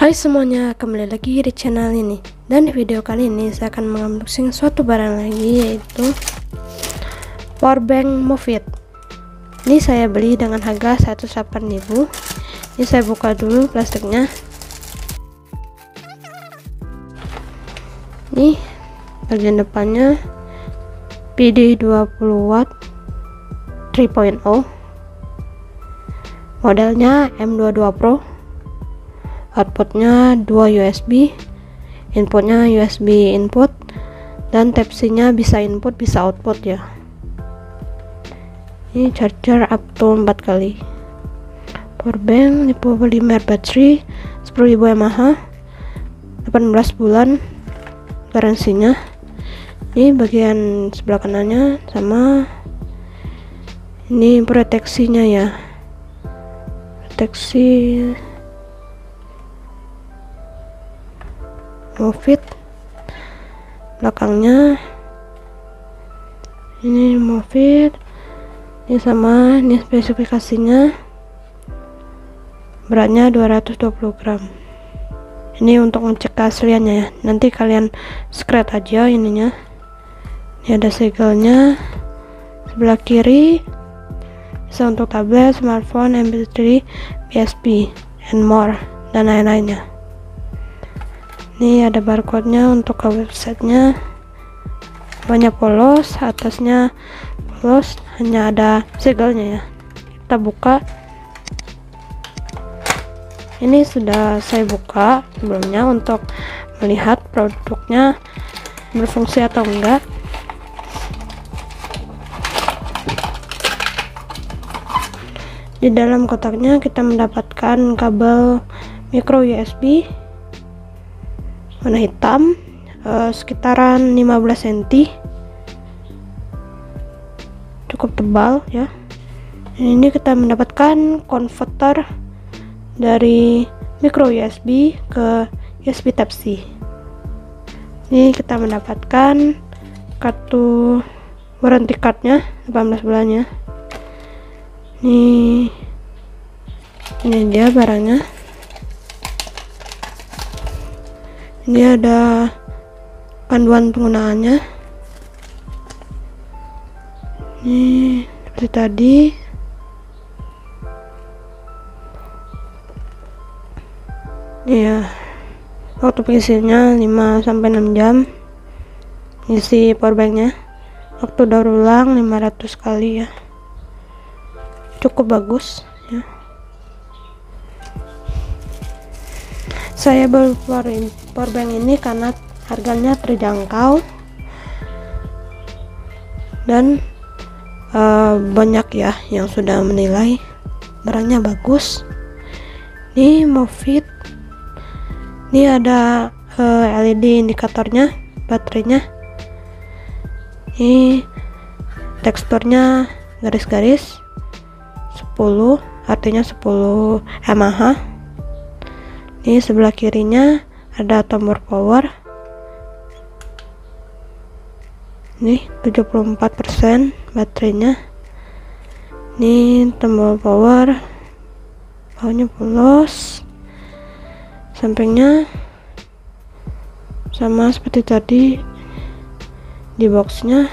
Hai semuanya, kembali lagi di channel ini. Dan di video kali ini saya akan mengunboxing suatu barang lagi, yaitu powerbank Movit. Ini saya beli dengan harga 108.000. Ini saya buka dulu plastiknya. Ini bagian depannya PD 20 watt 3.0, modelnya M22 Pro. Outputnya 2 USB, inputnya USB input, dan Type-C nya bisa input bisa output ya. Ini charger up to 4 kali. Powerbank 55 mAh battery, 10.000 mAh, 18 bulan garansinya. Ini bagian sebelah kanannya, sama ini proteksinya ya, proteksi Movit. Belakangnya ini Movit, ini sama, ini spesifikasinya, beratnya 220 gram. Ini untuk ngecek keasliannya ya, nanti kalian scratch aja ininya. Ini ada segelnya sebelah kiri, bisa untuk tablet, smartphone, MP3, PSP, and more, dan lain-lainnya. Ini ada barcode-nya untuk ke websitenya. Banyak polos, atasnya polos, hanya ada segelnya ya. Kita buka. Ini sudah saya buka sebelumnya untuk melihat produknya berfungsi atau enggak. Di dalam kotaknya kita mendapatkan kabel micro USB warna hitam, sekitaran 15 cm, cukup tebal ya. Ini kita mendapatkan konverter dari micro USB ke USB Type-C. Ini kita mendapatkan kartu warranty cardnya 18 bulannya. Ini dia barangnya. Ini ada panduan penggunaannya. Ini seperti tadi. Ini ya, waktu pengisiannya 5-6 jam. Isi powerbanknya. Waktu daur ulang 500 kali ya. Cukup bagus ya. Saya baru keluarin powerbank ini karena harganya terjangkau dan banyak ya yang sudah menilai barangnya bagus. Ini Movit. Ini ada LED indikatornya, baterainya. Ini teksturnya garis-garis 10, artinya 10 mAh. Ini sebelah kirinya ada tombol power. Ini 74% baterainya. Ini tombol power, bawahnya polos, sampingnya sama seperti tadi di boxnya.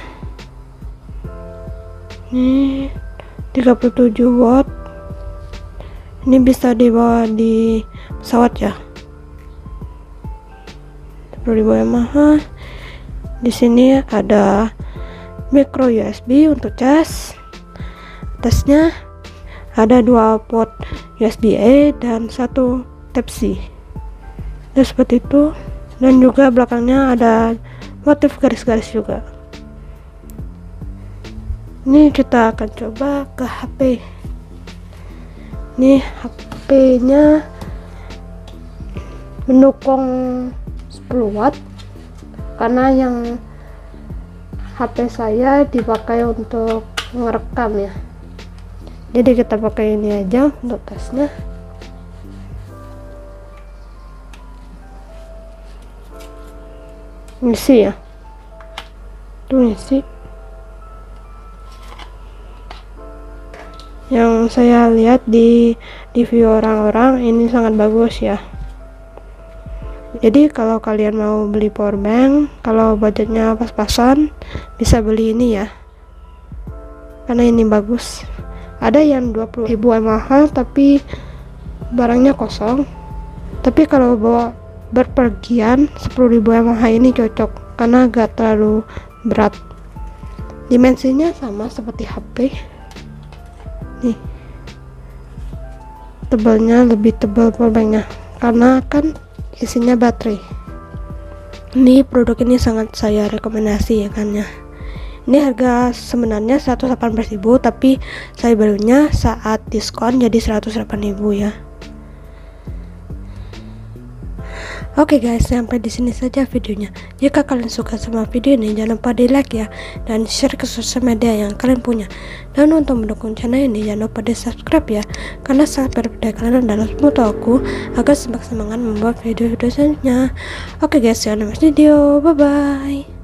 Ini 37 watt. Ini bisa dibawa di pesawat ya. 10.000 mAh. Di sini ada micro USB untuk cas. Atasnya ada 2 port USB A dan 1 Type-C. Dan seperti itu. Dan juga belakangnya ada motif garis-garis juga. Ini kita akan coba ke HP. Ini HP-nya mendukung 10 watt karena yang HP saya dipakai untuk ngerekam ya, jadi kita pakai ini aja untuk tesnya. Ngisi ya, tuh ngisi. Yang saya lihat di review orang-orang ini sangat bagus ya. Jadi kalau kalian mau beli power bank, kalau budgetnya pas-pasan, bisa beli ini ya, karena ini bagus. Ada yang 20.000 mAh tapi barangnya kosong, tapi kalau bawa berpergian 10.000 mAh ini cocok karena gak terlalu berat. Dimensinya sama seperti HP nih, tebalnya lebih tebal powerbanknya karena kan isinya baterai. Ini produk ini sangat saya rekomendasi ya kan ya. Ini harga sebenarnya 118.000, tapi saya belinya saat diskon jadi 108.000 ya. Oke guys, sampai di sini saja videonya. Jika kalian suka sama video ini, jangan lupa di like ya, dan share ke sosial media yang kalian punya. Dan untuk mendukung channel ini, jangan lupa di subscribe ya, karena sangat berbeda kalian dalam membantu aku agar semakin semangat membuat video-video selanjutnya. Oke guys, see you on the next video, bye bye.